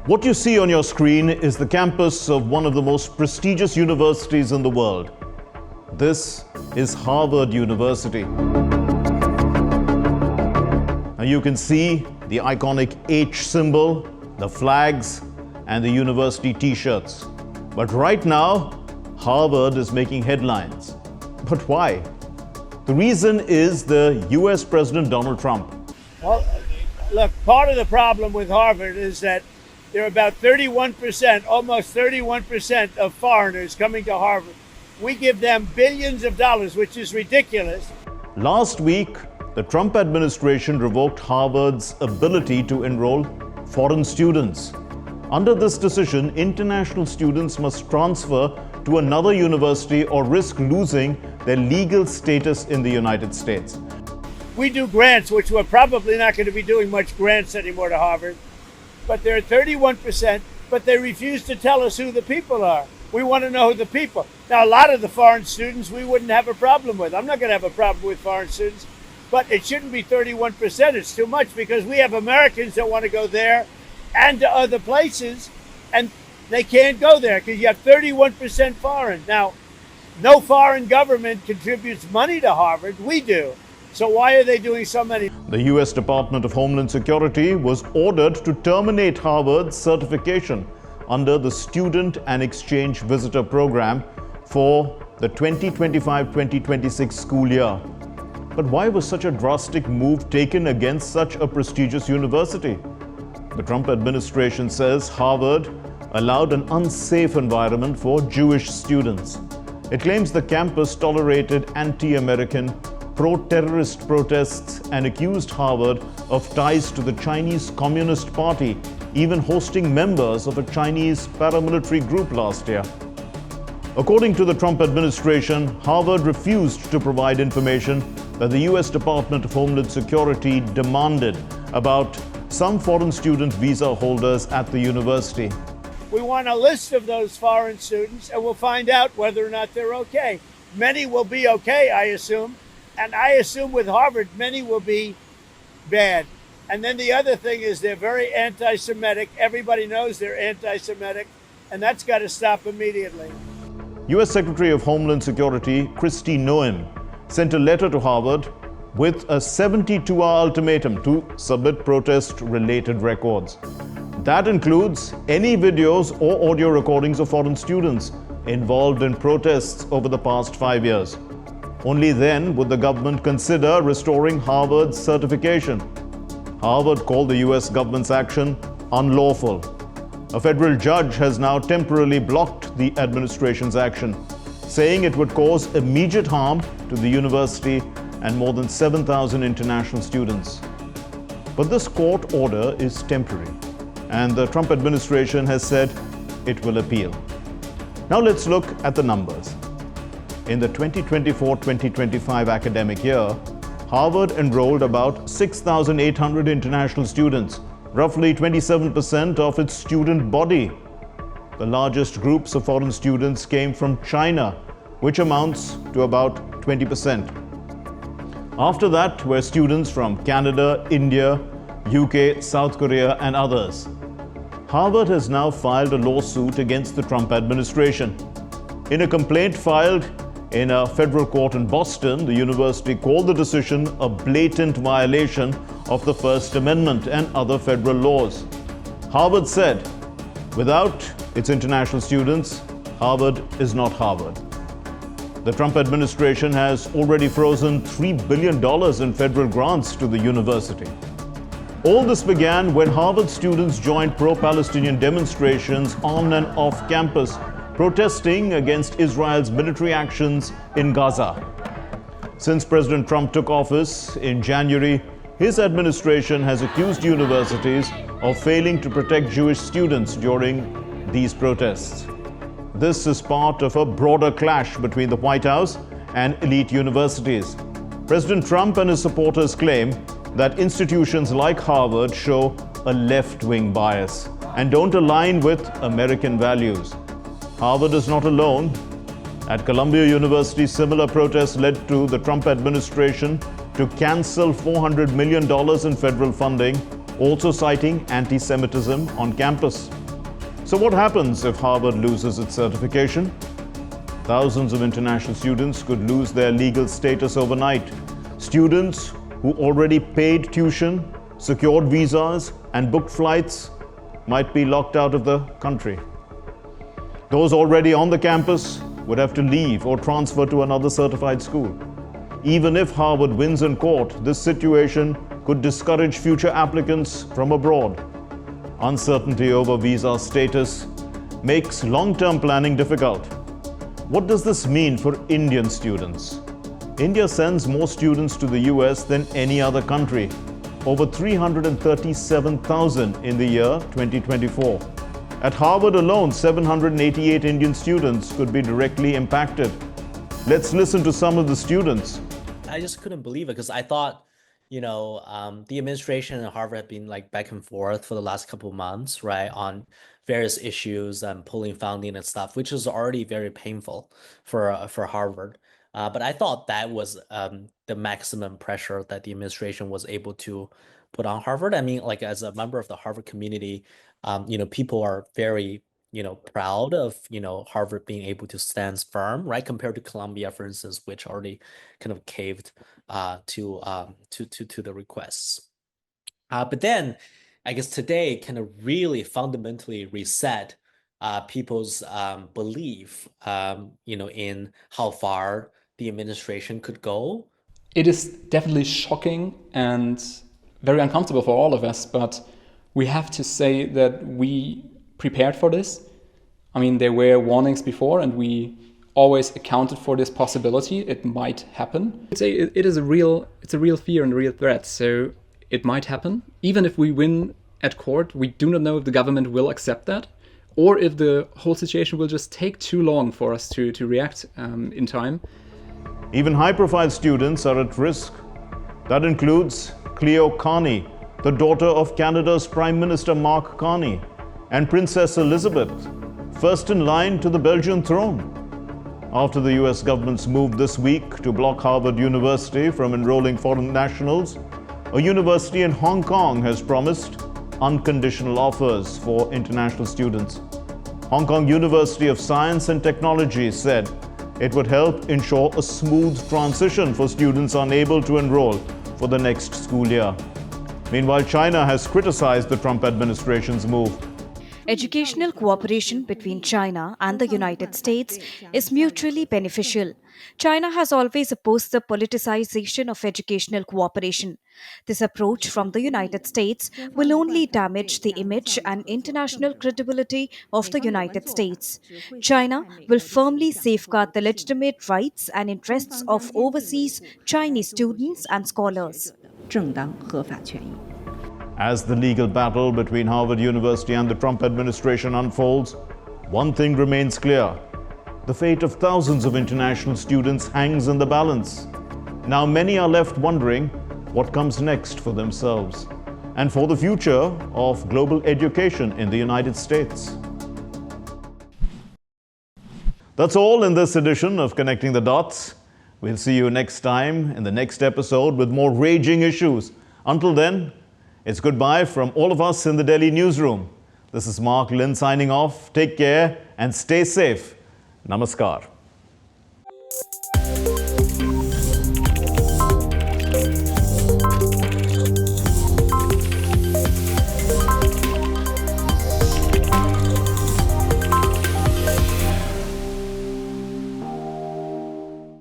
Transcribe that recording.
What you see on your screen is the campus of one of the most prestigious universities in the world. This is Harvard University. Now you can see the iconic H symbol, the flags, and the university t-shirts. But right now, Harvard is making headlines. But why? The reason is the US President Donald Trump. Well, look, part of the problem with Harvard is that there are about 31%, almost 31% of foreigners coming to Harvard. We give them billions of dollars, which is ridiculous. Last week, the Trump administration revoked Harvard's ability to enroll foreign students. Under this decision, international students must transfer to another university or risk losing their legal status in the United States. We do grants, which we're probably not going to be doing much grants anymore to Harvard. But they're 31%, but they refuse to tell us who the people are. We want to know who the people. Now, a lot of the foreign students we wouldn't have a problem with. I'm not going to have a problem with foreign students, but it shouldn't be 31%. It's too much because we have Americans that want to go there and to other places, and they can't go there because you have 31% foreign. Now, no foreign government contributes money to Harvard. We do. So why are they doing so many? The US Department of Homeland Security was ordered to terminate Harvard's certification under the Student and Exchange Visitor Program for the 2025-2026 school year. But why was such a drastic move taken against such a prestigious university? The Trump administration says Harvard allowed an unsafe environment for Jewish students. It claims the campus tolerated anti-American pro-terrorist protests and accused Harvard of ties to the Chinese Communist Party, even hosting members of a Chinese paramilitary group last year. According to the Trump administration, Harvard refused to provide information that the US Department of Homeland Security demanded about some foreign student visa holders at the university. We want a list of those foreign students, and we'll find out whether or not they're okay. Many will be okay, I assume. And I assume with Harvard, many will be bad. And then the other thing is they're very anti-Semitic. Everybody knows they're anti-Semitic, and that's got to stop immediately. US Secretary of Homeland Security Kristi Noem sent a letter to Harvard with a 72-hour ultimatum to submit protest-related records. That includes any videos or audio recordings of foreign students involved in protests over the past 5 years. Only then would the government consider restoring Harvard's certification. Harvard called the US government's action unlawful. A federal judge has now temporarily blocked the administration's action, saying it would cause immediate harm to the university and more than 7,000 international students. But this court order is temporary, and the Trump administration has said it will appeal. Now let's look at the numbers. In the 2024-2025 academic year, Harvard enrolled about 6,800 international students, roughly 27% of its student body. The largest groups of foreign students came from China, which amounts to about 20%. After that were students from Canada, India, UK, South Korea, and others. Harvard has now filed a lawsuit against the Trump administration. In a complaint filed in a federal court in Boston, the university called the decision a blatant violation of the First Amendment and other federal laws. Harvard said, without its international students, Harvard is not Harvard. The Trump administration has already frozen $3 billion in federal grants to the university. All this began when Harvard students joined pro-Palestinian demonstrations on and off campus, protesting against Israel's military actions in Gaza. Since President Trump took office in January, his administration has accused universities of failing to protect Jewish students during these protests. This is part of a broader clash between the White House and elite universities. President Trump and his supporters claim that institutions like Harvard show a left-wing bias and don't align with American values. Harvard is not alone. At Columbia University, similar protests led to the Trump administration to cancel $400 million in federal funding also citing anti-Semitism on campus. So what happens if Harvard loses its certification? Thousands of international students could lose their legal status overnight. Students who already paid tuition, secured visas, and booked flights might be locked out of the country. Those already on the campus would have to leave or transfer to another certified school. Even if Harvard wins in court, this situation could discourage future applicants from abroad. Uncertainty over visa status makes long-term planning difficult. What does this mean for Indian students? India sends more students to the US than any other country, over 337,000 in the year 2024. At Harvard alone, 788 Indian students could be directly impacted. Let's listen to some of the students. I just couldn't believe it because I thought, the administration at Harvard had been like back and forth for the last couple of months, right, on various issues and pulling funding and stuff, which is already very painful for Harvard. But I thought that was the maximum pressure that the administration was able to put on Harvard. I mean, like as a member of the Harvard community, people are very, proud of, Harvard being able to stand firm, right, compared to Columbia, for instance, which already kind of caved to the requests. But then, I guess today kind of really fundamentally reset people's belief, in how far the administration could go. It is definitely shocking and very uncomfortable for all of us, but we have to say that we prepared for this. I mean, there were warnings before and we always accounted for this possibility. It might happen. It's a real fear and a real threat. So it might happen. Even if we win at court, we do not know if the government will accept that or if the whole situation will just take too long for us to react in time. Even high-profile students are at risk. That includes Cleo Carney, the daughter of Canada's Prime Minister Mark Carney, and Princess Elizabeth, first in line to the Belgian throne. After the US government's move this week to block Harvard University from enrolling foreign nationals, a university in Hong Kong has promised unconditional offers for international students. Hong Kong University of Science and Technology said it would help ensure a smooth transition for students unable to enroll for the next school year. Meanwhile, China has criticized the Trump administration's move. Educational cooperation between China and the United States is mutually beneficial. China has always opposed the politicization of educational cooperation. This approach from the United States will only damage the image and international credibility of the United States. China will firmly safeguard the legitimate rights and interests of overseas Chinese students and scholars. As the legal battle between Harvard University and the Trump administration unfolds, one thing remains clear. The fate of thousands of international students hangs in the balance. Now many are left wondering what comes next for themselves and for the future of global education in the United States. That's all in this edition of Connecting the Dots. We'll see you next time in the next episode with more raging issues. Until then, it's goodbye from all of us in the Delhi newsroom. This is Mark Lin signing off. Take care and stay safe. Namaskar.